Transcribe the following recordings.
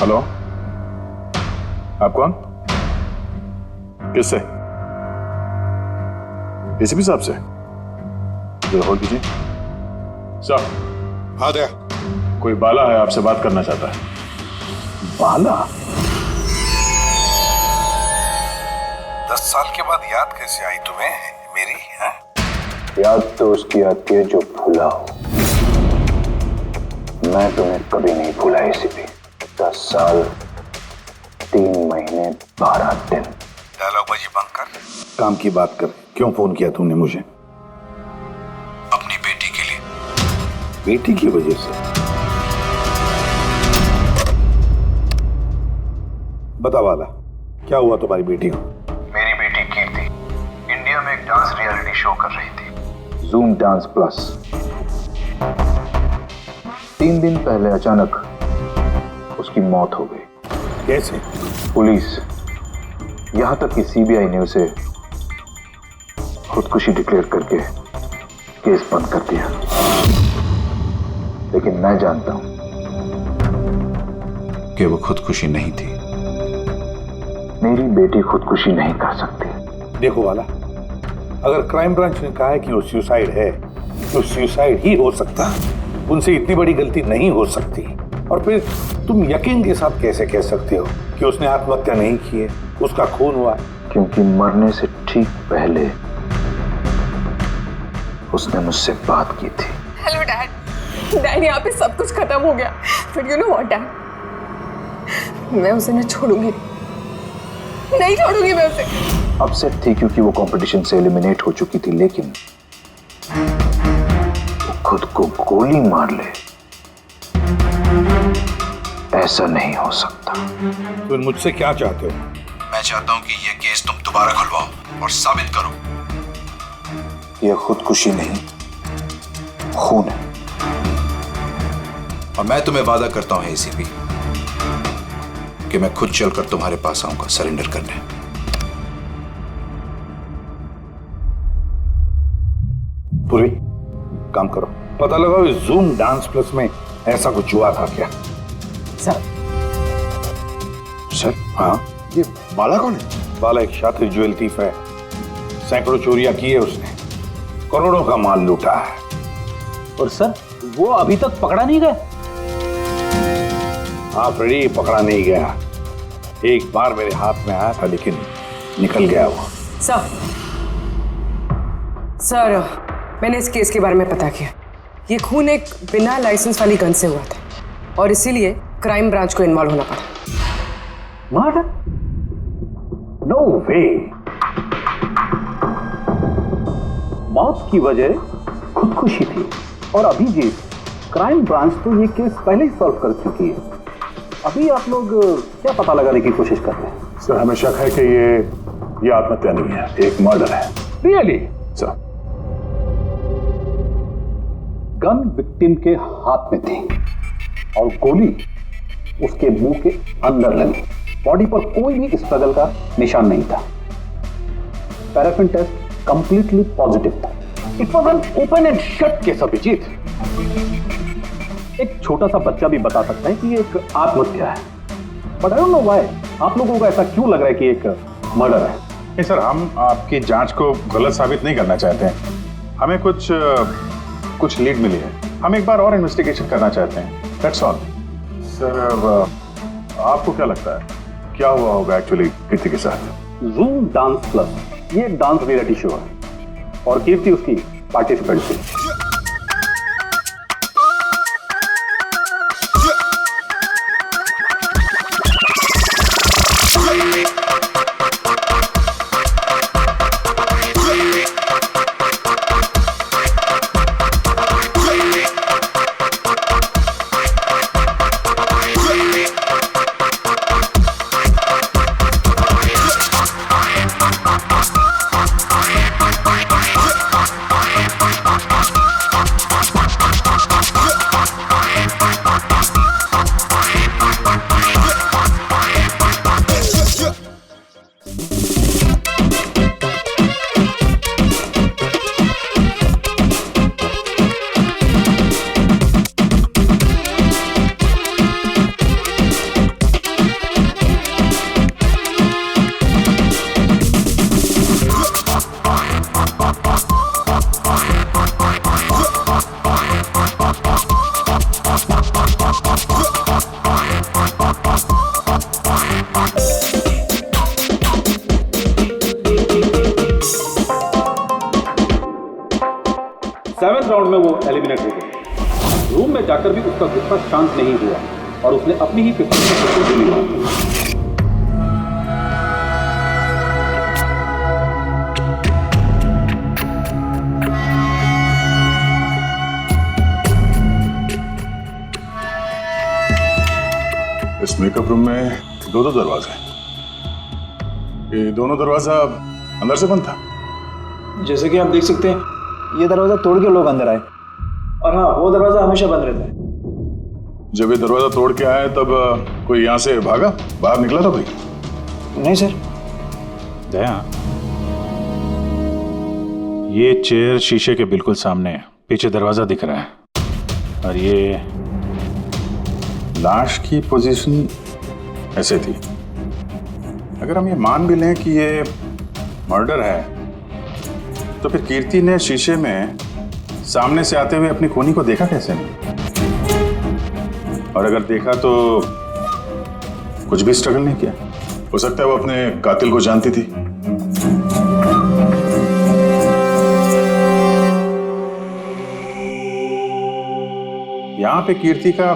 Hello, आप कौन? किससे? एसीपी साहब से? जो होल्ड कीजिए। सर। हाँ दया। कोई बाला है, आपसे बात करना चाहता है। बाला? 10 साल के बाद याद कैसे आई तुम्हें मेरी? है? याद तो उसकी आती है जो भूला हो। मैं तुम्हें कभी नहीं भूला एसीपी। 10 साल 3 महीने 12 दिन। डायलॉग बाजी बंद कर, काम की बात कर। क्यों फोन किया तुमने मुझे? अपनी बेटी के लिए। बेटी की वजह से? बता वाला, क्या हुआ तुम्हारी बेटी को? मेरी बेटी कीर्ति इंडिया में एक डांस रियलिटी शो कर रही थी, जूम डांस प्लस। 3 दिन पहले अचानक उसकी मौत हो गई। कैसे? पुलिस, यहां तक कि सीबीआई ने उसे खुदकुशी डिक्लेयर करके केस बंद कर दिया। लेकिन मैं जानता हूं कि वो खुदकुशी नहीं थी। मेरी बेटी खुदकुशी नहीं कर सकती। देखो वाला, अगर क्राइम ब्रांच ने कहा है कि वो सुसाइड है तो सुसाइड ही हो सकता। उनसे इतनी बड़ी गलती नहीं हो सकती। और फिर तुम यकीन के साथ कैसे कह सकते हो कि उसने आत्महत्या नहीं की है, उसका खून हुआ? क्योंकि मरने से ठीक पहले उसने मुझसे बात की थी। Hello dad. डैड, यहाँ पे सब कुछ खत्म हो गया। फिर यू नो व्हाट डैड, मैं उसे न छोड़ूंगी, नहीं छोड़ूंगी मैं उसे। अपसेट थी क्योंकि वो कंपटीशन से एलिमिनेट हो चुकी थी, लेकिन वो खुद को गोली मार ले, ऐसा नहीं हो सकता। तुम मुझसे क्या चाहते हो? मैं चाहता हूं कि यह केस तुम दोबारा खुलवाओ और साबित करो यह खुदकुशी नहीं, खून है। और मैं तुम्हें वादा करता हूं एसीपी कि मैं खुद चलकर तुम्हारे पास आऊंगा सरेंडर करने। पूरी काम करो, पता लगाओ इस जूम डांस प्लस में ऐसा कुछ हुआ था क्या? सर। सर? हाँ। ये बाला कौन है? बाला एक शातिर ज्वेल थीफ है। सैकड़ों चोरियां की है उसने, करोड़ों का माल लूटा है। और सर, वो अभी तक पकड़ा नहीं गया? हाँ फ्रेडी, पकड़ा नहीं गया। एक बार मेरे हाथ में आया था लेकिन निकल गया वो। सर, मैंने इस केस के बारे में पता किया। ये खून एक बिना लाइसेंस वाली गन से हुआ था और इसीलिए क्राइम ब्रांच को इन्वॉल्व होना पड़ा। मर्डर? नो वे। मौत की वजह खुदकुशी थी और अभिजीत, क्राइम ब्रांच तो ये केस पहले ही सॉल्व कर चुकी है। अभी आप लोग क्या पता लगाने की कोशिश कर रहे हैं? सर, हमें शक है कि ये आत्महत्या नहीं है, एक मर्डर है। रियली? सर, गन विक्टिम के हाथ में थी और गोली उसके मुंह के अंदर लगी। बॉडी पर कोई भी स्ट्रगल का निशान नहीं था। पैराफिन टेस्ट कंप्लीटली पॉजिटिव था। It was an open and shut case Abhijeet. एक छोटा सा बच्चा भी बता सकता है कि ये एक आत्महत्या है। But I don't know why आप लोगों को ऐसा क्यों लग रहा है कि एक मर्डर है? नहीं सर, हम आपकी जांच को गलत साबित नहीं करना चाहते हैं। हमें कुछ लीड मिली है, हम एक बार और इन्वेस्टिगेशन करना चाहते हैं, दैट्स ऑल। सर, आपको क्या लगता है क्या हुआ होगा एक्चुअली कीर्ति के साथ? जूम डांस प्लस ये एक डांस रियलिटी शो है और कीर्ति उसकी पार्टिसिपेंट थी। 7वें राउंड में वो एलिमिनेट हो गई। रूम में जाकर भी उसका गुस्सा शांत नहीं हुआ और उसने अपनी ही 50 गोली मारी। इस मेकअप रूम में दो दरवाजे हैं। ये दोनों दरवाजा अंदर से बंद था। जैसे कि आप देख सकते हैं ये दरवाजा तोड़ के लोग अंदर आए, और हाँ वो दरवाजा हमेशा बंद रहता है। जब ये दरवाजा तोड़ के आए तब कोई यहाँ से भागा, बाहर निकला था कोई? नहीं सर। दया, ये चेयर शीशे के बिल्कुल सामने है, पीछे दरवाजा दिख रहा है, और ये लाश की पोजीशन ऐसे थी। अगर हम ये मान भी लें कि ये मर्डर है, तो फिर कीर्ति ने शीशे में सामने से आते हुए अपनी खूनी को देखा कैसे नहीं? और अगर देखा तो कुछ भी स्ट्रगल नहीं किया। हो सकता है वो अपने कातिल को जानती थी। यहां पे कीर्ति का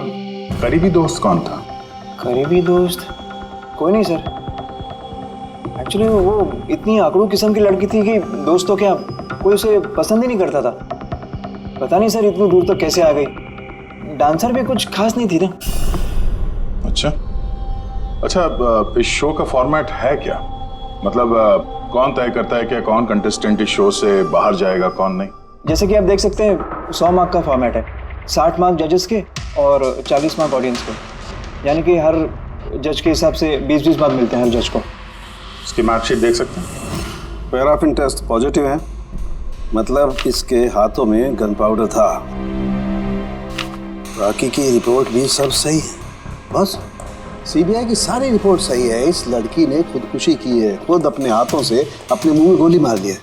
करीबी दोस्त कौन था? करीबी दोस्त कोई नहीं सर। एक्चुअली वो इतनी आकड़ू किस्म की लड़की थी कि दोस्त तो क्या, कोई उसे पसंद ही नहीं करता था। पता नहीं सर इतनी दूर तक कैसे आ गई। डांसर भी कुछ खास नहीं थी ना। अच्छा, इस शो का फॉर्मेट है क्या? मतलब कौन तय करता है कि कौन कंटेस्टेंट इस शो से बाहर जाएगा, कौन नहीं? जैसे कि आप देख सकते हैं 100 मार्क का फॉर्मेट है, 60 मार्क जजेस के और 40 मार्क ऑडियंस को। यानी कि हर जज के हिसाब से 20-20 मार्क मिलते हैं हर जज को। इसकी मार्कशीट देख सकते हैं। पैराफिन टेस्ट पॉजिटिव है, मतलब इसके हाथों में गन पाउडर था। बाकी की रिपोर्ट भी सब सही है। बस सीबीआई की सारी रिपोर्ट सही है। इस लड़की ने खुदकुशी की है, खुद अपने हाथों से अपने मुंह में गोली मार ली है।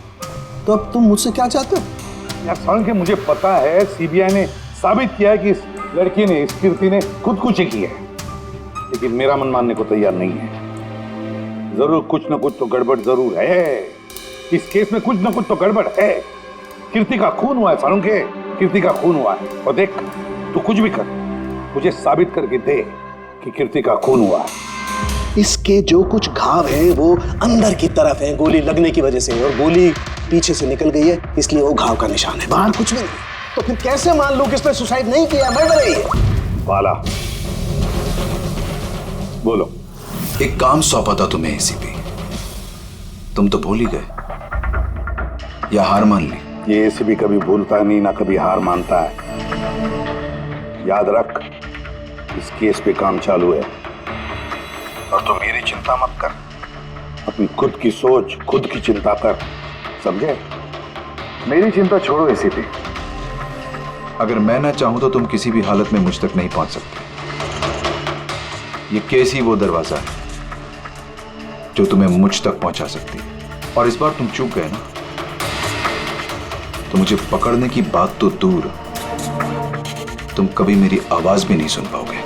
तो अब तुम मुझसे क्या चाहते हो? यार सारण के मुझे पता है सीबीआई ने साबित किया है कि इस लड़की ने, इस कीर्ति ने खुदकुशी की है, लेकिन मेरा मन मानने को तैयार नहीं है। जरूर कुछ न कुछ तो गड़बड़ जरूर है। इस केस में कुछ न कुछ तो गड़बड़ है। कीर्ति का खून हुआ है सारण के, कीर्ति का खून हुआ है। और देख, तू कुछ भी कर, मुझे साबित करके दे कि कीर्ति का खून हुआ है। इसके जो कुछ घाव हैं वो अंदर की तरफ हैं, गोली लगने की वजह से, और गोली पीछे से निकल गई है, इसलिए वो घाव का निशान है, बाहर कुछ भी नहीं। तो फिर कैसे मान लूं कि इसने सुसाइड नहीं किया, मर्डर है? बाला बोलो। एक काम सौंपा था तुम्हें एसीपी, तुम तो भूल ही गए या हार मान ली? ये एसीपी कभी भूलता नहीं, ना कभी हार मानता है। याद रख, इस केस पे काम चालू है और तू मेरी चिंता मत कर, अपनी खुद की सोच, खुद की चिंता कर, समझे? मेरी चिंता छोड़ो एसीपी। अगर मैं ना चाहूं तो तुम किसी भी हालत में मुझ तक नहीं पहुंच सकते। ये केस ही वो दरवाजा है जो तुम्हें मुझ तक पहुंचा सकती है। और इस बार तुम चूक गए ना, तो मुझे पकड़ने की बात तो दूर, तुम कभी मेरी आवाज भी नहीं सुन पाओगे।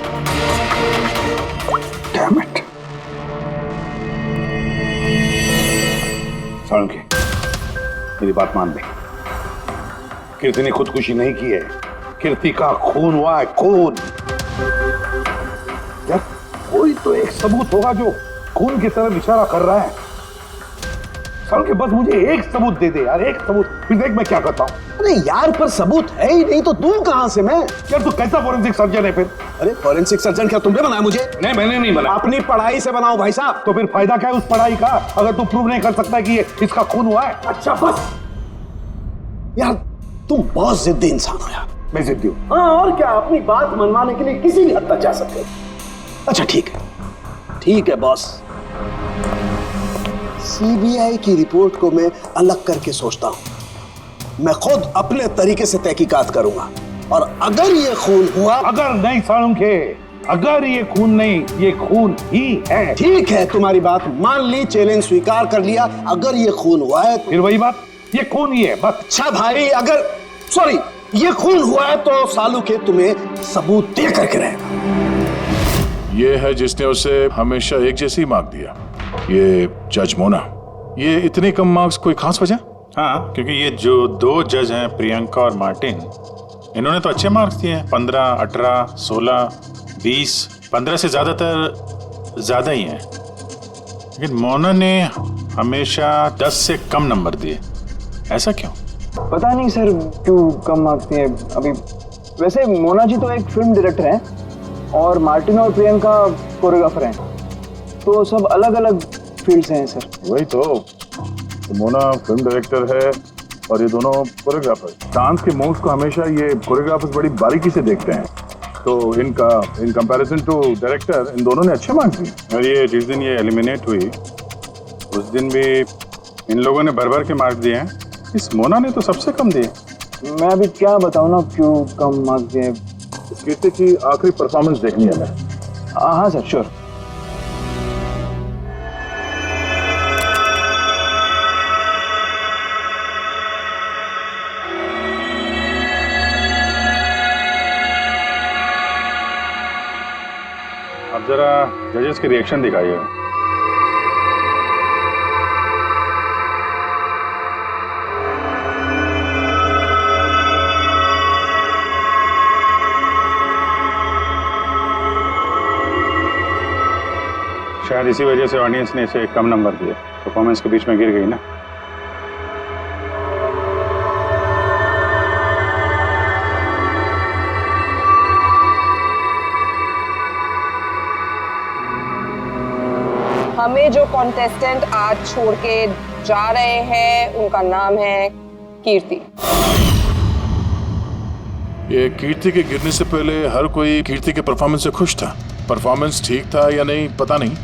Damn it. साळुंखे, मेरी बात मान ले। कीर्ति ने खुदकुशी नहीं की है, कीर्ति का खून हुआ है, खून। यार कोई तो एक सबूत होगा जो खून की तरफ इशारा कर रहा है। साळुंखे बस मुझे एक सबूत दे दे यार, एक सबूत, फिर देख मैं क्या करता हूँ। अरे यार, पर सबूत है ही नहीं तो दूं कहां से मैं? यार तू कैसा फॉरेंसिक सर्जन है फिर? अरे फॉरेंसिक सर्जन क्या तुमने बनाया मुझे? नहीं, मैंने नहीं बनाया। अपनी पढ़ाई से बनाओ भाई साहब। तो फिर फायदा क्या है उस पढ़ाई का, अगर तू प्रूव नहीं कर सकता कि ये इसका खून हुआ है? अच्छा बस यार, तुम बहुत जिद्दी इंसान हो यार। मैं जिद्दी हूँ? हाँ और क्या, अपनी बात मनवाने के लिए किसी भी हद तक जा सकते हो। अच्छा ठीक है, ठीक है बॉस, सीबीआई की रिपोर्ट को मैं अलग करके सोचता हूं। मैं खुद अपने तरीके से तहकीकात करूंगा, और अगर ये खून हुआ, अगर नहीं साळुंखे, अगर ये खून नहीं, ये खून ही है। ठीक है, तुम्हारी बात मान ली, चैलेंज स्वीकार कर लिया। अगर ये खून हुआ है तो फिर वही बात, ये खून ही है बस। अच्छा भाई, अगर सॉरी ये खून हुआ है तो साळुंखे तुम्हें सबूत दे करके रहेगा। ये है जिसने उसे हमेशा एक जैसी मार्क दिया, ये जज मोना। ये इतने कम मार्क्स कोई खास वजह? हाँ, क्योंकि ये जो दो जज हैं प्रियंका और मार्टिन, इन्होंने तो अच्छे मार्क्स दिए हैं, 15, 18, 16, 20, 15 से ज़्यादातर ज़्यादा ही हैं। लेकिन मोना ने हमेशा 10 से कम नंबर दिए, ऐसा क्यों? पता नहीं सर क्यों कम मार्क्स दिए अभी। वैसे मोना जी तो एक फिल्म डायरेक्टर हैं और मार्टिन और प्रियंका कोरियोग्राफर हैं, तो सब अलग अलग फील्ड से हैं सर। वही तो मोना फिल्म डायरेक्टर है और ये दोनों कोरियोग्राफर। डांस के मूव्स को हमेशा ये कोरियोग्राफर्स बड़ी बारीकी से देखते हैं, तो इन कंपैरिजन टू डायरेक्टर इन दोनों ने अच्छे मार्क्स दिए। और ये जिस दिन ये एलिमिनेट हुई उस दिन भी इन लोगों ने भर भर के मार्क्स दिए हैं, इस मोना ने तो सबसे कम दिए। मैं अभी क्या बताऊँ ना क्यों कम मार्क्स दिए। इस कीर्ति की आखिरी परफॉर्मेंस देखनी है हमें। हाँ सर श्योर। अब जरा जजेस के रिएक्शन दिखाइए। शायद इसी वजह से ऑडियंस ने इसे कम नंबर दिए, परफॉर्मेंस के बीच में गिर गई ना। हमें जो कॉन्टेस्टेंट आज छोड़ के जा रहे हैं उनका नाम है कीर्ति। ये कीर्ति के गिरने से पहले हर कोई कीर्ति के परफॉर्मेंस से खुश था। परफॉर्मेंस ठीक था या नहीं पता नहीं,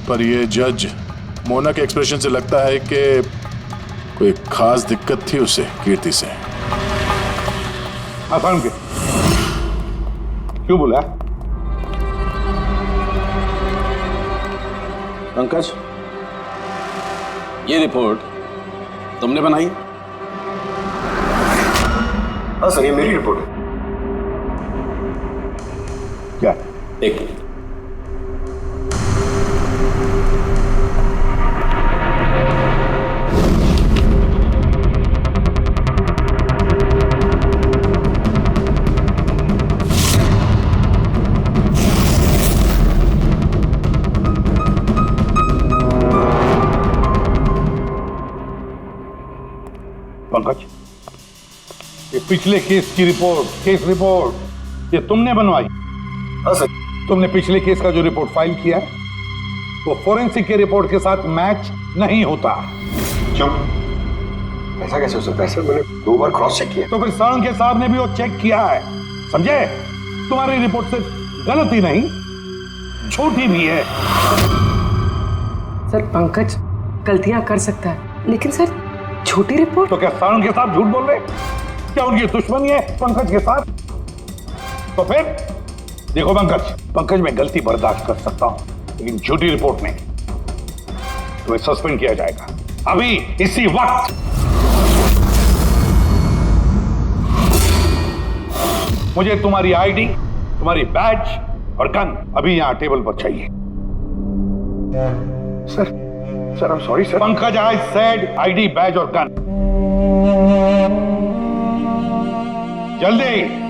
पर ये जज मोना के एक्सप्रेशन से लगता है कि कोई खास दिक्कत थी उसे कीर्ति से। आसान के क्यों बोला? पंकज, ये रिपोर्ट तुमने बनाई? हाँ सर, ये मेरी रिपोर्ट है। क्या? एक मिनट। पंकज, ये पिछले केस की रिपोर्ट, केस रिपोर्ट ये तुमने बनवाई? हाँ सर। तुमने पिछले केस का जो रिपोर्ट फाइल किया है वो फोरेंसिक के रिपोर्ट के साथ मैच नहीं होता। क्यों? ऐसा कैसे हो सकता है सर? मैंने 2 बार क्रॉस चेक किया। तो फिर साळुंखे साहब ने भी वो चेक किया है, समझे? तुम्हारी रिपोर्ट सिर्फ गलत ही नहीं, झूठी भी है। सर पंकज गलतियां कर सकता है, लेकिन सर छोटी रिपोर्ट। तो क्या साळुंखे साहब झूठ बोल रहे? क्या उनकी दुश्मनी है पंकज के साथ? तो फिर देखो पंकज, मैं गलती बर्दाश्त कर सकता हूं, लेकिन झूठी रिपोर्ट में तुम्हें सस्पेंड किया जाएगा अभी इसी वक्त। मुझे तुम्हारी आईडी, तुम्हारी बैज और गन अभी यहां टेबल पर चाहिए। Sir I am sorry sir. Pankaj, I said ID, badge और गन। जल्दी।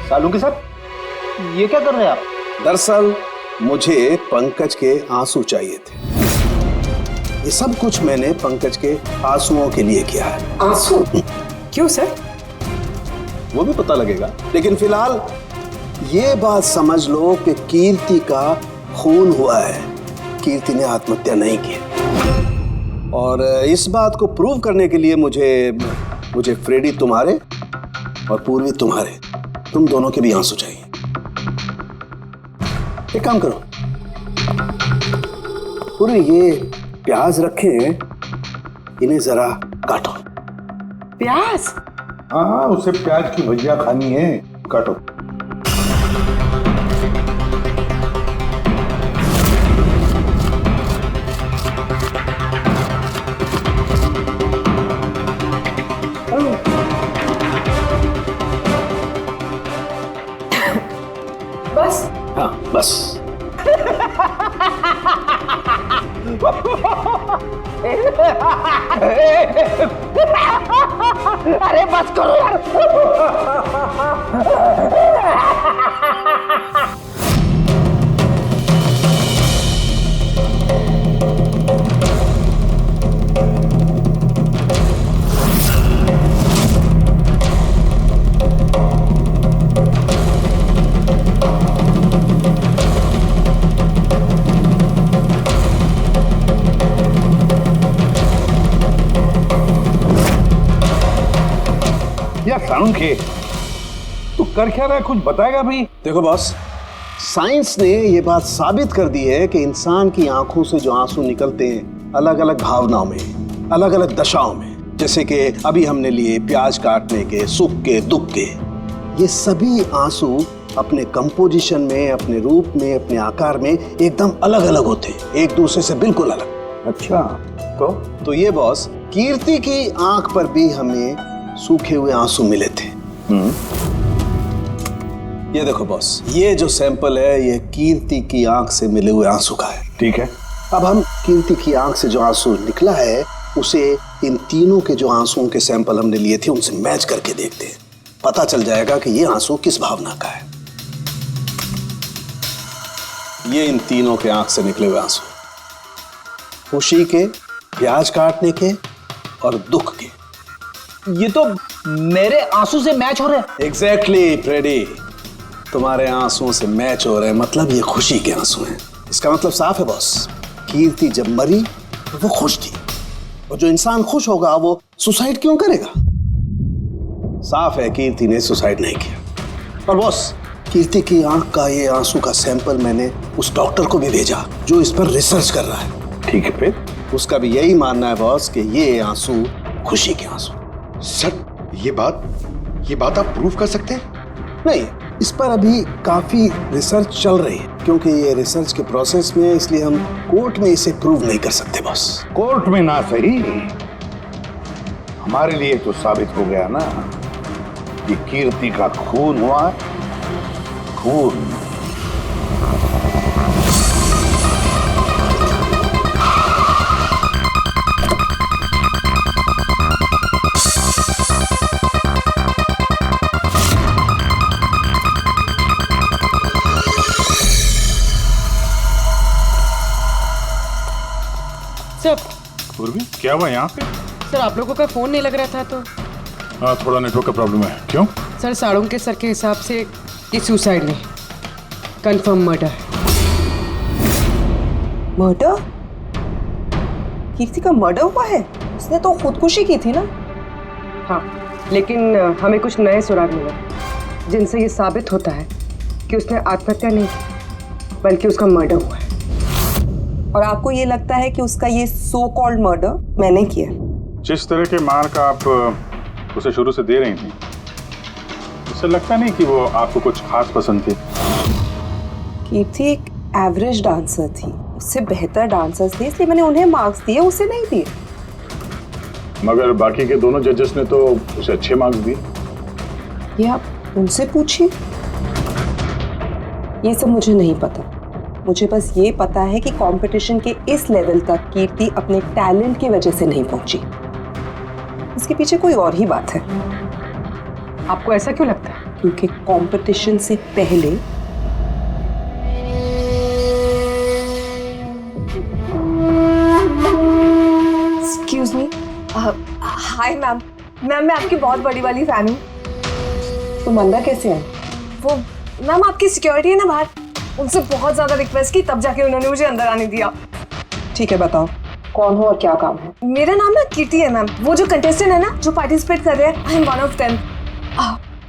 साळुंखे साहब, ये क्या कर रहे हैं आप? दरअसल मुझे पंकज के आंसू चाहिए थे। ये सब कुछ मैंने पंकज के आंसुओं के लिए किया है। आंसू? क्यों सर? वो भी पता लगेगा, लेकिन फिलहाल ये बात समझ लो कि कीर्ति का खून हुआ है। कीर्ति ने आत्महत्या नहीं की। और इस बात को प्रूव करने के लिए मुझे फ्रेडी तुम्हारे और पूर्वी तुम्हारे, तुम दोनों के भी आंसू चाहिए। एक काम करो, पूरे ये प्याज रखे हैं, इन्हें जरा काटो। प्याज? हाँ, उसे प्याज की भजिया खानी है, काटो। बस? हाँ बस। अरे बस करो यार। या सांखे, तू कर क्या रहा है, कुछ बताएगा भी? देखो बॉस, साइंस ने ये बात साबित कर दी है कि इंसान की आंखों से जो आंसू निकलते हैं अलग अलग भावनाओं में, अलग अलग दशाओं में, जैसे कि अभी हमने लिए प्याज काटने के, सुख के, दुख के, ये सभी आंसू अपने कंपोजिशन में, अपने रूप में, अपने आकार में एकदम अलग अलग होते हैं, एक दूसरे से बिल्कुल अलग। अच्छा, तो ये बॉस, कीर्ति की आंख पर भी हमें सूखे हुए आंसू मिले थे। ये देखो बॉस, ये जो सैंपल है ये कीर्ति की आंख से मिले हुए आंसू का है। ठीक है। अब हम कीर्ति की आंख से जो आंसू निकला है उसे इन तीनों के जो आंसुओं के सैंपल हमने लिए थे उनसे मैच करके देखते हैं, पता चल जाएगा कि ये आंसू किस भावना का है। ये इन तीनों के आंख से निकले हुए आंसू, खुशी के, प्याज काटने के और दुख के। ये तो मेरे आंसू से मैच हो रहे हैं। एग्जैक्टली फ्रेडी, तुम्हारे आंसुओं से मैच हो रहे हैं, मतलब ये खुशी के आंसू हैं। इसका मतलब साफ है बॉस, कीर्ति जब मरी तो वो खुश थी, और जो इंसान खुश होगा वो सुसाइड क्यों करेगा? साफ है कीर्ति ने सुसाइड नहीं किया। और बॉस, कीर्ति की आंख का ये आंसू का सैंपल मैंने उस डॉक्टर को भी भेजा जो इस पर रिसर्च कर रहा है। ठीक है, फिर उसका भी यही मानना है बॉस कि ये आंसू खुशी के आंसू। सर, ये बात आप प्रूव कर सकते हैं? नहीं, इस पर अभी काफी रिसर्च चल रही है, क्योंकि ये रिसर्च के प्रोसेस में है, इसलिए हम कोर्ट में इसे प्रूव नहीं कर सकते बॉस। कोर्ट में ना सही, हमारे लिए तो साबित हो गया ना कि कीर्ति का खून हुआ है। खून। पूर्वी, क्या हुआ यहाँ पे? सर, आप लोगों का फोन नहीं लग रहा था तो। हाँ, थोड़ा नेटवर्क का प्रॉब्लम है। क्यों? सर, साड़ों के सर के हिसाब से ये सुसाइड नहीं, कंफर्म मर्डर। मर्डर? कीर्ति का मर्डर हुआ है? उसने तो खुदकुशी की थी ना? हाँ, लेकिन हमें कुछ नए सुराग मिले जिनसे ये साबित होता है कि उसने आत्महत्या नहीं की, बल्कि उसका मर्डर हुआ है। और आपको ये लगता है कि उसका ये सो कॉल्ड मर्डर मैंने किया? जिस तरह के मार्क आप उसे शुरू से दे रही थी, उससे लगता नहीं कि वो आपको कुछ खास पसंद थी। कीर्ति एक एवरेज डांसर थी, उससे बेहतर डांसर्स थे, इसलिए मैंने उन्हें मार्क्स दिए, उसे नहीं दिए। मगर बाकी के दोनों जजेस ने तो उसे अच्छे मार्क्स दिए। ये आप उनसे पूछिए, ये सब मुझे नहीं पता। मुझे बस ये पता है कि कंपटीशन के इस लेवल तक कीर्ति अपने टैलेंट की वजह से नहीं पहुंची। इसके पीछे कोई और ही बात है। आपको ऐसा क्यों लगता है? क्योंकि कंपटीशन से पहले एक्सक्यूज मी। हाय मैम, मैं आपकी बहुत बड़ी वाली फैन हूँ। तुम अंदर कैसे आए? वो मैम आपकी सिक्योरिटी है ना बाहर, उनसे बहुत ज्यादा रिक्वेस्ट की, तब जाके उन्होंने मुझे अंदर आने दिया। ठीक है, बताओ कौन हो और क्या काम है? मेरा नाम ना कीर्ति है मैम, वो जो कंटेस्टेंट है ना जो पार्टिसिपेट कर रहे हैं, I am one of them.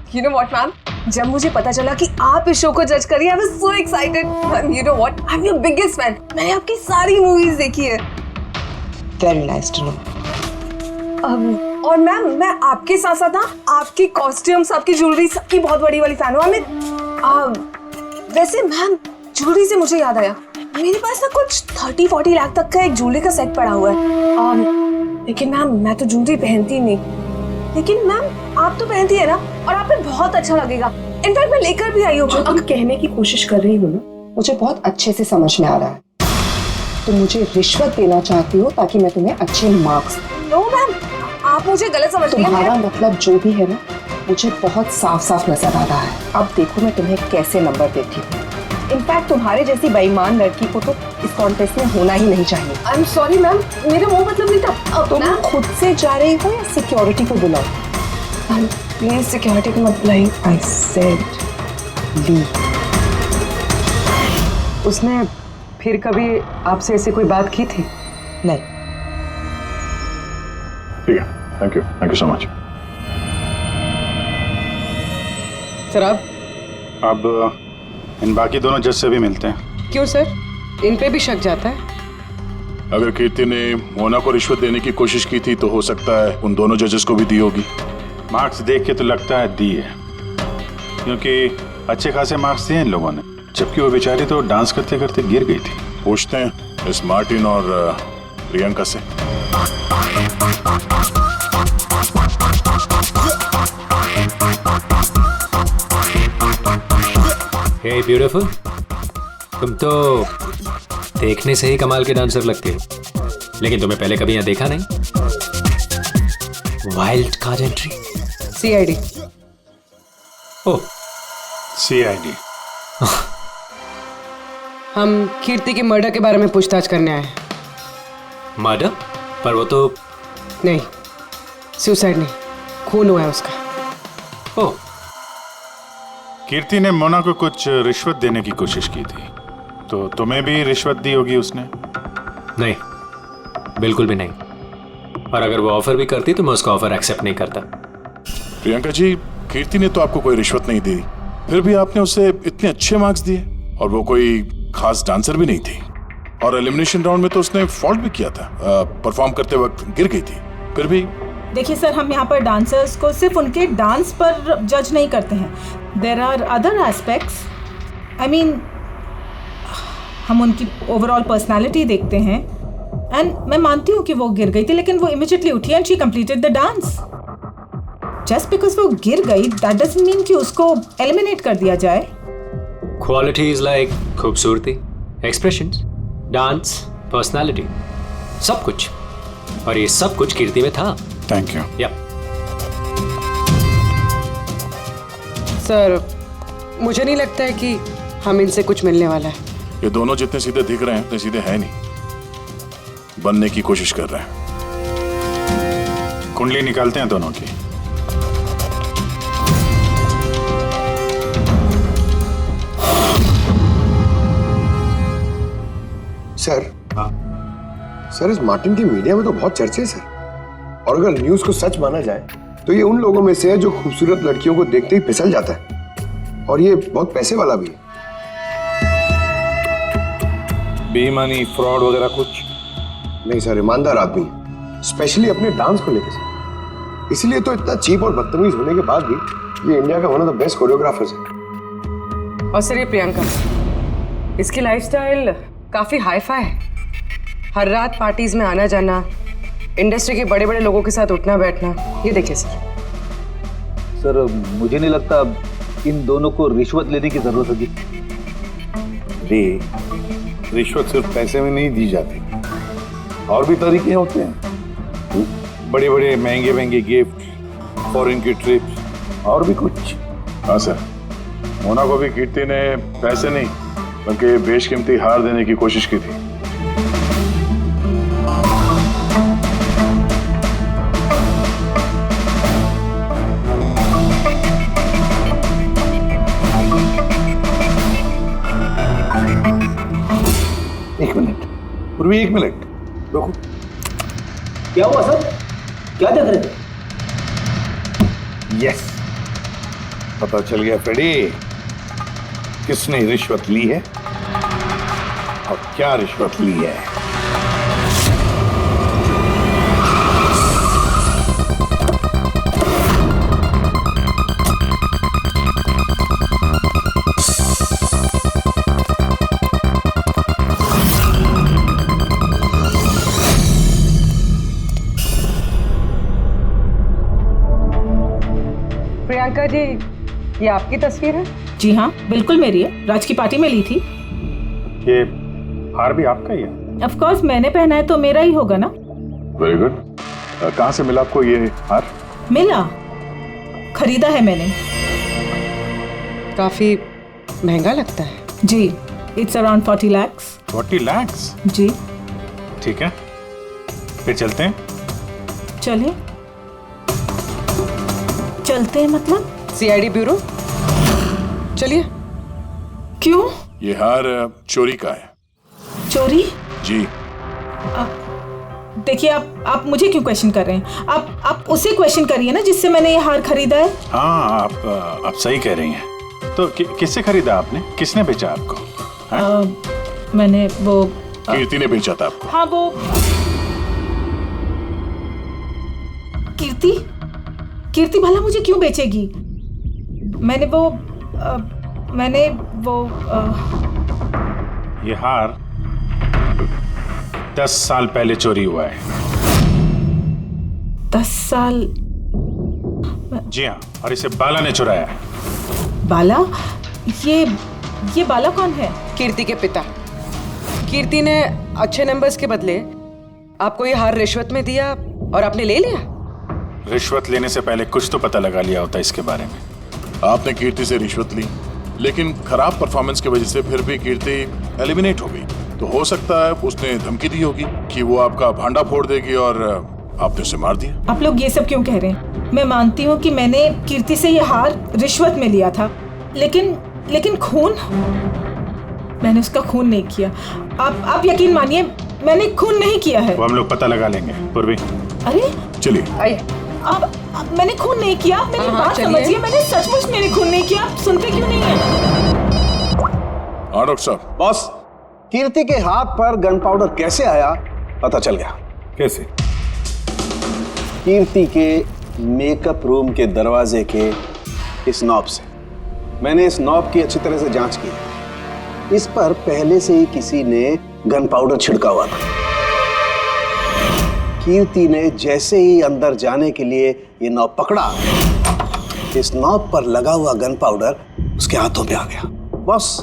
You know what, ma'am? जब मुझे पता चला कि आप इस शो को जज करिए, I was so excited. You know what? I'm your biggest fan. मैंने आपकी सारी मूवीज देखी है. Very nice to know. और मैम मैं आपके साथ साथ ना आपकी कॉस्ट्यूम्स, आपकी ज्वेलरी, सबकी बहुत बड़ी वाली फैन हूँ. वैसे मैम ज्वेलरी से मुझे याद आया, मेरे पास ना कुछ 30-40 लाख तक का एक ज्वेलरी का सेट पड़ा हुआ है. लेकिन मैम मैं तो ज्वेलरी पहनती नहीं. लेकिन मैम आप तो पहनती है ना, और आप पे बहुत अच्छा लगेगा. इनफैक्ट मैं लेकर भी आई हूँ. जो तुम कहने की कोशिश कर रही हो ना, मुझे बहुत अच्छे से समझ में आ रहा है. तुम मुझे रिश्वत देना चाहती हो ताकि मैं तुम्हें अच्छे मार्क्स. नो मैम, आप मुझे गलत समझ रही हैं. तुम्हारा मतलब जो भी है ना, मुझे बहुत साफ साफ नजर आ रहा है. अब देखो मैं तुम्हें कैसे नंबर देती हूँ. इनफैक्ट तुम्हारे जैसी बेईमान लड़की को तो इस कॉन्टेस्ट में होना ही नहीं चाहिए. आई एम सॉरी मैम, मेरा वो मतलब नहीं था. तुम खुद से जा रही हो या सिक्योरिटी को बुलाओ? प्लीज सिक्योरिटी को मत बुलाइए. आई सेड ली. उसने फिर कभी आपसे ऐसी कोई बात की थी? नहीं. ठीक है, thank you so much. Sir अब इन बाकी दोनों जज से भी मिलते हैं. क्यों सर, इन पे भी शक जाता है? अगर कीर्ति ने मोना को रिश्वत देने की कोशिश की थी तो हो सकता है उन दोनों जजेस को भी दी होगी. मार्क्स देख के तो लगता है दी है, क्योंकि अच्छे खासे मार्क्स दिए इन लोगों ने, जबकि वो बेचारी तो डांस करते करते गिर गई थी. पूछते हैं इस मार्टिन और प्रियंका से. हे ब्यूटीफुल, तुम तो देखने से ही कमाल के डांसर लगती हो, लेकिन तुम्हें पहले कभी यहाँ देखा नहीं. Wild card entry. CID. ओह, CID. हम कीर्ति के मर्डर के बारे में पूछताछ करने आए हैं. मर्डर? पर वो तो नहीं, सुसाइड नहीं, खून हुआ है उसका. ओह. कीर्ति ने मोना को कुछ रिश्वत देने की कोशिश की थी, तो तुम्हें भी रिश्वत दी होगी उसने? नहीं, बिल्कुल भी नहीं. और अगर वो ऑफर भी करती तो मैं उसका ऑफर एक्सेप्ट नहीं करता. प्रियंका जी, कीर्ति ने तो आपको कोई रिश्वत नहीं दी, फिर भी आपने उसे इतने अच्छे मार्क्स दिए, और वो कोई खास डांसर भी नहीं थी, और एलिमिनेशन राउंड में तो उसने फॉल्ट भी किया था. परफॉर्म करते वक्त गिर गई थी. फिर भी देखिए सर, हम यहाँ पर डांसर्स को सिर्फ उनके डांस पर जज नहीं करते हैं. There are other aspects. I mean, हम उनकी ओवरऑल पर्सनालिटी देखते हैं. एंड मैं मानती हूँ कि वो गिर गई थी, लेकिन वो इमीडिएटली उठी and she completed the dance. Just because वो गिर गई दैट डजंट मीन कि उसको एलिमिनेट कर दिया जाए. क्वालिटीज लाइक खूबसूरती, एक्सप्रेशंस, डांस, पर्सनालिटी, सब कुछ. और ये सब कुछ कीर्ति में था. Thank you. या सर, मुझे नहीं लगता है कि हम इनसे कुछ मिलने वाला है. ये दोनों जितने सीधे दिख रहे हैं उतने सीधे हैं नहीं. बनने की कोशिश कर रहे हैं. कुंडली निकालते हैं दोनों की. सर इस मार्टिन की मीडिया में तो बहुत चर्चे हैं सर. और अगर न्यूज को सच माना जाए तो ये उन लोगों में से है जो खूबसूरत लड़कियों को देखते ही फिसल जाता है, और ये बहुत पैसे वाला भी है. बेईमानी, फ्रॉड वगैरह कुछ नहीं सर, ईमानदार आदमी है, स्पेशली अपने डांस को लेकर सर. इसलिए तो इतना चीप और बदतमीज होने के बाद भी ये इंडिया का one of the best choreographers है. और सर, ये प्रियंका, इसकी लाइफस्टाइल काफी हाई-फाई है. हर रात पार्टीज में आना जाना, इंडस्ट्री के बड़े बड़े लोगों के साथ उठना बैठना. ये देखिए सर, मुझे नहीं लगता इन दोनों को रिश्वत लेने की जरूरत होगी. रिश्वत सिर्फ पैसे में नहीं दी जाती, और भी तरीके होते हैं. बड़े बड़े महंगे महंगे गिफ्ट, फॉरेन की ट्रिप्स, और भी कुछ. हाँ सर, मोना को भी कीर्ति ने पैसे नहीं बल्कि बेशकीमती हार देने की कोशिश की थी. एक मिनट रुको. क्या हुआ सर? क्या देख रहे थे? यस, पता चल गया फ्रेडी किसने रिश्वत ली है और क्या रिश्वत ली है। प्रियंका जी, ये आपकी तस्वीर है? जी हाँ, बिल्कुल मेरी है। राज की पार्टी में ली थी। ये हार भी आपका ही है? ऑफ कोर्स, मैंने पहना है तो मेरा ही होगा ना। Very good. कहाँ से मिला आपको ये हार? मिला, खरीदा है मैंने। काफी महंगा लगता है। जी, इट्स अराउंड 40 lakhs। 40 lakhs? जी। ठीक है, फिर चलते हैं। चले चलते हैं मतलब? CID bureau. चलिए। क्यों? ये हार चोरी का है। चोरी? जी। देखिए, आप मुझे क्यों क्वेश्चन कर रहे हैं? आप उसे क्वेश्चन करिए ना जिससे मैंने ये हार खरीदा है। हाँ, आप सही कह रही हैं। तो किससे खरीदा आपने? किसने बेचा आपको? मैंने वो कीर्ति ने बेचा था आपको। हाँ, वो कीर्ति भला मुझे क्यों बेचेगी? मैंने वो ये हार 10 साल पहले चोरी हुआ है। 10 साल? जी हाँ, और इसे बाला ने चुराया है। बाला? ये बाला कौन है? कीर्ति के पिता। कीर्ति ने अच्छे नंबर्स के बदले आपको ये हार रिश्वत में दिया और आपने ले लिया। रिश्वत लेने से पहले कुछ तो पता लगा लिया होता इसके बारे में। आपने कीर्ति से रिश्वत ली, लेकिन खराब परफॉर्मेंस की वजह से फिर भी कीर्ति एलिमिनेट हो गई। तो हो सकता है उसने धमकी दी होगी कि वो आपका भांडा फोड़ देगी और आपने उसे मार दिया। आप लोग ये सब क्यों कह रहे हैं? मैं मानती हूँ कि मैंने कीर्ति से ये हार रिश्वत में लिया था, लेकिन खून? मैंने उसका खून नहीं किया। आप यकीन मानिए, मैंने खून नहीं किया है। वो हम लोग पता लगा लेंगे। पूर्वी, अरे चलिए। अब मैंने खून नहीं किया। मेरी बात समझिए, मैंने सचमुच मैंने खून नहीं किया। आप सुनते क्यों नहीं है? हाँ डॉक्टर साहब। बॉस, कीर्ति के हाथ पर गन पाउडर कैसे आया पता चल गया। कैसे? कीर्ति के मेकअप रूम के दरवाजे के इस नॉब से। मैंने इस नॉब की अच्छी तरह से जांच की। इस पर पहले से ही किसी ने गन पाउडर छिड़का हुआ था। कीर्ति ने जैसे ही अंदर जाने के लिए ये नॉब पकड़ा, इस नॉब पर लगा हुआ गन पाउडर उसके हाथों पे आ गया। बॉस,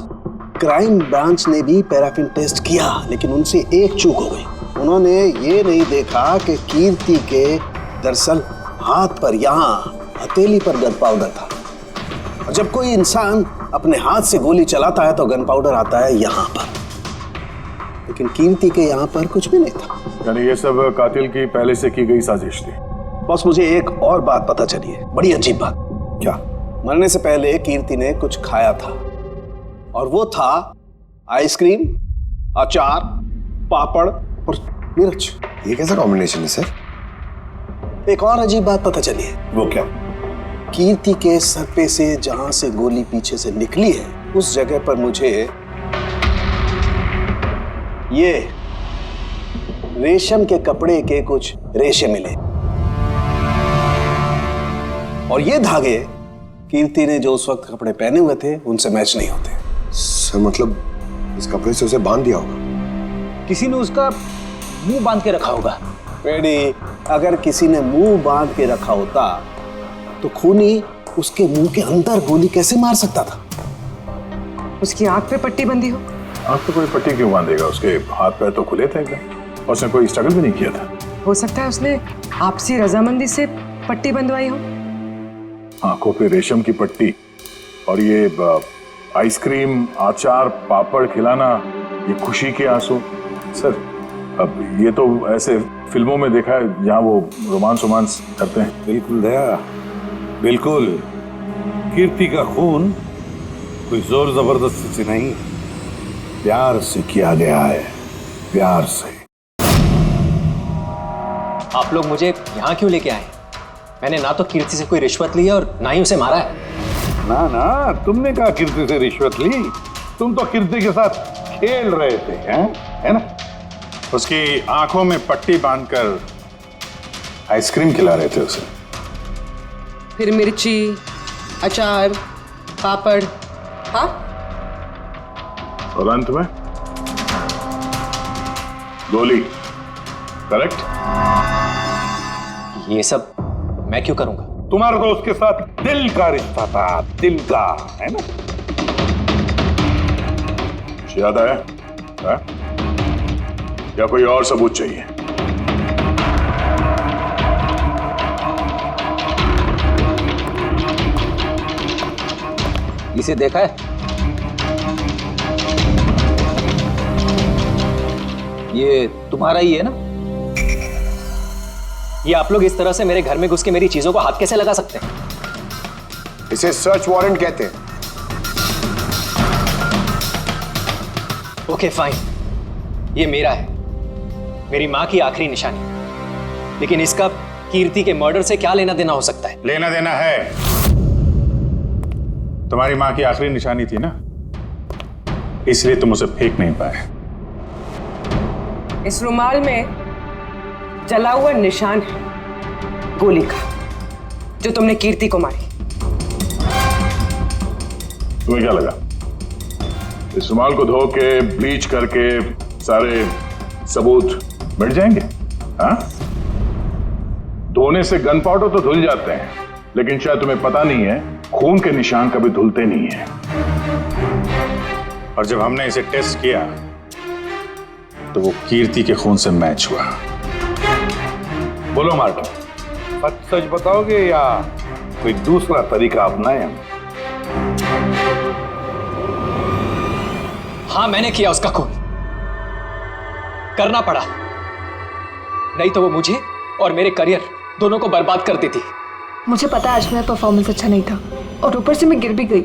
क्राइम ब्रांच ने भी पैराफिन टेस्ट किया, लेकिन उनसे एक चूक हो गई। उन्होंने ये नहीं देखा कि कीर्ति के दरअसल हाथ पर यहाँ हथेली पर गन पाउडर था। और जब कोई इंसान अपने हाथ से गोली चलाता है तो गन पाउडर आता है यहाँ पर, लेकिन कीर्ति के यहाँ पर कुछ भी नहीं था। यानी ये सब कातिल की पहले से की गई साजिश थी। बस मुझे एक और बात पता चली है, बड़ी अजीब बात। क्या? मरने से पहले कीर्ति ने कुछ खाया था, और वो था आइसक्रीम, अचार, पापड़ और मिर्च। ये कैसा कॉम्बिनेशन है सर? एक और अजीब बात पता चली है। वो क्या? कीर्ति के सर पे से जहां से गोली पीछे से निकली है, उस जगह पर मुझे ये रेशम के कपड़े के कुछ रेशे मिले, और ये धागे कीर्ति ने जो उस वक्त कपड़े पहने हुए थे उनसे मैच नहीं होते। सर मतलब इस कपड़े से उसे बांध दिया होगा। किसी ने उसका मुंह बांध के रखा होगा। रेडी, अगर किसी ने मुंह बांध के रखा होता तो खूनी उसके मुंह के अंदर गोली कैसे मार सकता था? उसकी आंख पे पट्टी बंधी हो। आंख पे कोई पट्टी क्यों बांधेगा? उसके हाथ पैर तो खुले थे एकदम, और उसने कोई स्ट्रगल भी नहीं किया था। हो सकता है उसने आपसी रजामंदी से पट्टी बंधवाई हो। आंखों पे रेशम की पट्टी और ये आइसक्रीम, अचार, पापड़ खिलाना, ये खुशी के आंसू। सर, अब ये तो ऐसे फिल्मों में देखा है जहां वो रोमांस करते हैं। बिल्कुल दया, बिल्कुल। कीर्ति का खून कोई जोर जबरदस्ती से नहीं, प्यार से किया गया है, प्यार से। आप लोग मुझे यहाँ क्यों लेके आए? मैंने ना तो कीर्ति से कोई रिश्वत ली है और ना ही उसे मारा है। ना ना, तुमने कहा कीर्ति से रिश्वत ली? तुम तो कीर्ति के साथ खेल रहे थे, हैं? है ना? उसकी आंखों में पट्टी बांधकर आइसक्रीम खिला रहे थे उसे। फिर मिर्ची, अचार, पापड़, हाँ? और अंत में गोली। करेक्ट? ये सब मैं क्यों करूंगा? तुम्हारा तो उसके साथ दिल का रिश्ता था, दिल का, है ना? याद आया? है? या कोई और सबूत चाहिए? इसे देखा है? ये तुम्हारा ही है ना? ये आप लोग इस तरह से मेरे घर में घुस के मेरी चीजों को हाथ कैसे लगा सकते हैं? इसे सर्च वारंट कहते हैं। ओके फाइन, ये मेरा है, मेरी मां की आखिरी निशानी। लेकिन इसका कीर्ति के मर्डर से क्या लेना देना हो सकता है? लेना देना है। तुम्हारी मां की आखिरी निशानी थी ना, इसलिए तुम उसे फेंक नहीं पाए। इस रुमाल में जला हुआ निशान है गोली का, जो तुमने कीर्ति को मारी। तुम्हें क्या लगा इस रुमाल को धो के ब्लीच करके सारे सबूत मिट जाएंगे? हाँ? धोने से गन पाउडर तो धुल जाते हैं, लेकिन शायद तुम्हें पता नहीं है खून के निशान कभी धुलते नहीं हैं। और जब हमने इसे टेस्ट किया तो वो कीर्ति के खून से मैच हुआ। बोलो मार्टिन, सच सच बताओगे या कोई दूसरा तरीका अपनाएं? हाँ, मैंने किया उसका खून। करना पड़ा, नहीं तो वो मुझे और मेरे करियर दोनों को बर्बाद कर देती। मुझे पता है आज मेरा परफॉर्मेंस अच्छा नहीं था और ऊपर से मैं गिर भी गई,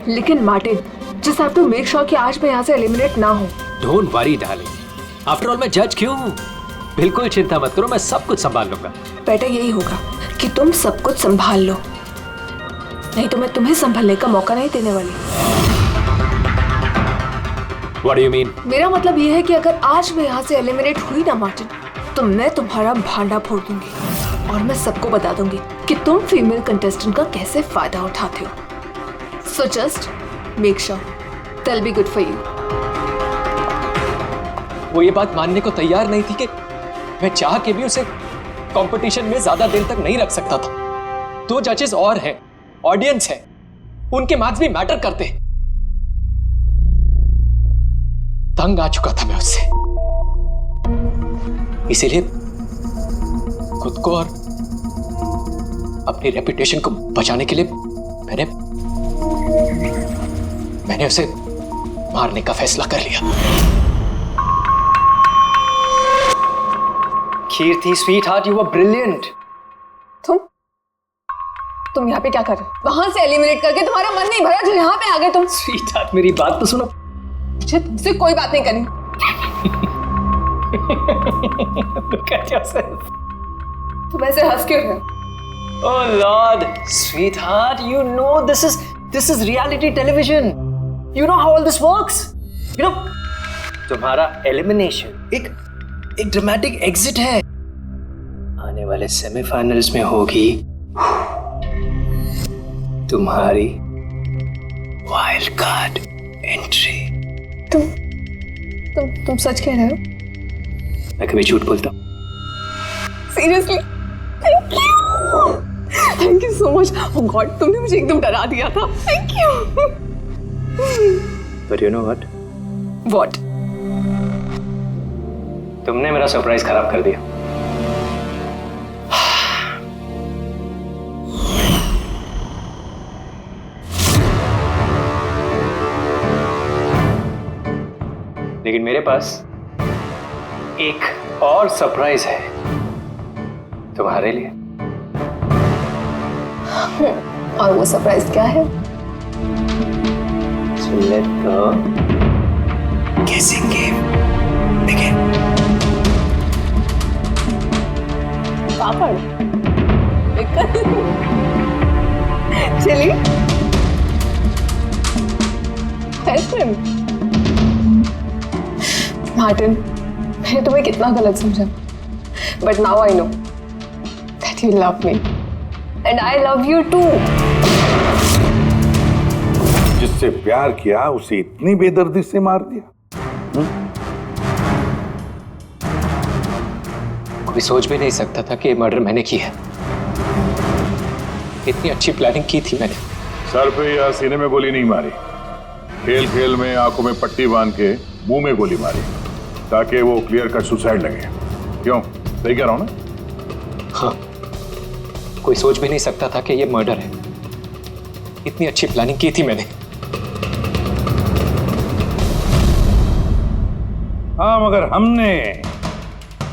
लेकिन Martin, just have to make sure कि आज मैं यहाँ से एलिमिनेट ना हूँ। Don't worry darling, after all मैं जज क्यों हूँ? बिल्कुल चिंता मत करो, मैं सब कुछ संभाल लूंगा। बेटा यही होगा कि तुम सब कुछ संभाल लो, नहीं तो मैं तुम्हें संभालने का मौका नहीं देने वाली। What do you mean? मेरा मतलब ये है कि अगर आज मैं यहाँ से एलिमिनेट हुई ना मार्टिन, तो मैं तुम्हारा भांडा फोड़ दूंगी और मैं सबको बता दूंगी कि तुम फीमेल कंटेस्टेंट का कैसे फायदा उठाते हो। So just make sure that will be good for you. वो ये बात मानने को तैयार नहीं थी कि मैं चाह के भी उसे कंपटीशन में ज्यादा देर तक नहीं रख सकता था। 2 जजेस और हैं, ऑडियंस है, उनके मार्क्स भी मैटर करते हैं। तंग आ चुका था मैं उससे, इसीलिए खुद को और अपनी रेपुटेशन को बचाने के लिए मैंने उसे मारने का फैसला कर लिया। कीर्ति स्वीटहार्ट, यू वर ब्रिलियंट। तुम यहाँ पे क्या कर रहे हो? वहां से एलिमिनेट करके तुम्हारा मन नहीं भरा जो यहाँ पे आ गए तुम। स्वीटहार्ट, मेरी बात तो सुनो। मुझे तुमसे कोई बात नहीं करनी। Look at yourself. तुम ऐसे हंस क्यों रहे हो? Oh Lord, sweetheart, you know this is reality television. You know how all this works. You know, तुम्हारा एलिमिनेशन एक ड्रामेटिक एग्जिट है। आने वाले सेमीफाइनल्स में होगी तुम्हारी वाइल्ड कार्ड एंट्री। तुम सच कह रहे हो? मैं कभी झूठ बोलता हूँ? Seriously? Thank you so much. Oh God, तुमने मुझे एकदम डरा दिया था। Thank you. But you know what? What? तुमने मेरा सरप्राइज खराब कर दिया। लेकिन मेरे पास एक और सरप्राइज है तुम्हारे लिए। और वो सरप्राइज क्या है? So let the guessing game begin. Papad? Chilli? Martin, मैंने तुम्हें कितना गलत समझा, but now I know that you love me and I love you too. जिससे प्यार किया उसे इतनी बेदर्दी से मार दिया। कोई सोच भी नहीं सकता था कि ये मर्डर मैंने किया है। इतनी अच्छी प्लानिंग की थी मैंने। सर पे या सीने में गोली नहीं मारी, खेल खेल में आंखों में पट्टी बांध के मुंह में गोली मारी ताकि वो क्लियर कट सुसाइड लगे। क्यों, सही कह रहा हूं ना? हाँ, कोई सोच भी नहीं सकता था कि ये मर्डर है। इतनी अच्छी प्लानिंग की थी मैंने। हाँ, मगर हमने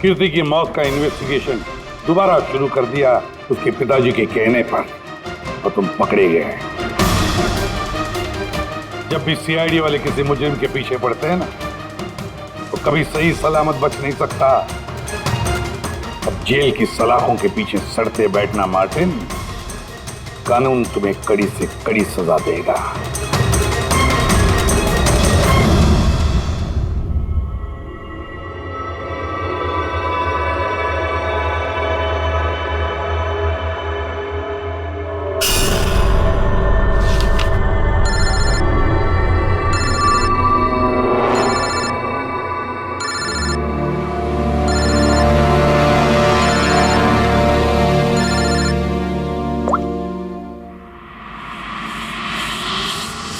कीर्ति की मौत का इन्वेस्टिगेशन दोबारा शुरू कर दिया उसके पिताजी के कहने पर, और तुम पकड़े गए हैं। जब भी सीआईडी वाले किसी मुजरिम के पीछे पड़ते हैं ना, तो कभी सही सलामत बच नहीं सकता। अब जेल की सलाखों के पीछे सड़ते बैठना मार्टिन, कानून तुम्हें कड़ी से कड़ी सजा देगा।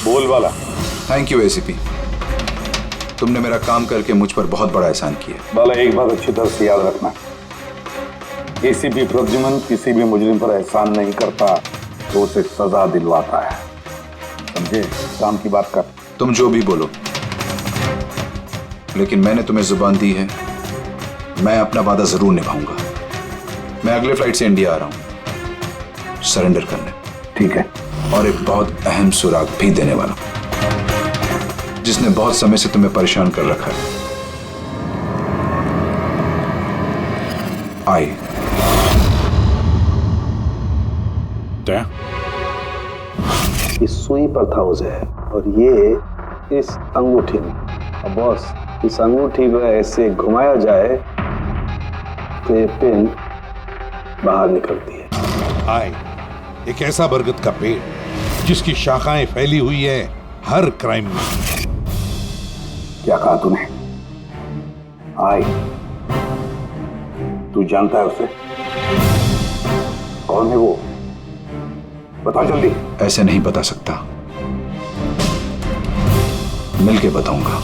बोल वाला। थैंक यू एसीपी, तुमने मेरा काम करके मुझ पर बहुत बड़ा एहसान किया। बाला, एक बात अच्छी तरह से याद रखना, एसीपी प्रद्युमन किसी भी मुजरिम पर एहसान नहीं करता तो उसे सजा दिलवाता है, समझे? काम की बात कर। तुम जो भी बोलो, लेकिन मैंने तुम्हें जुबान दी है, मैं अपना वादा जरूर निभाऊंगा। मैं अगले फ्लाइट से इंडिया आ रहा हूं सरेंडर करने। ठीक है। और एक बहुत अहम सुराग भी देने वाला, जिसने बहुत समय से तुम्हें परेशान कर रखा है। आई इस सुई पर था उसे, और ये इस अंगूठी में। अब बॉस, इस अंगूठी को ऐसे घुमाया जाए तो ये पिन बाहर निकलती है। आए एक ऐसा बरगद का पेड़ जिसकी शाखाएं फैली हुई है हर क्राइम में। क्या कहा तूने? आए, तू जानता है उसे? कौन है वो? बता जल्दी। ऐसे नहीं बता सकता, मिलके बताऊंगा।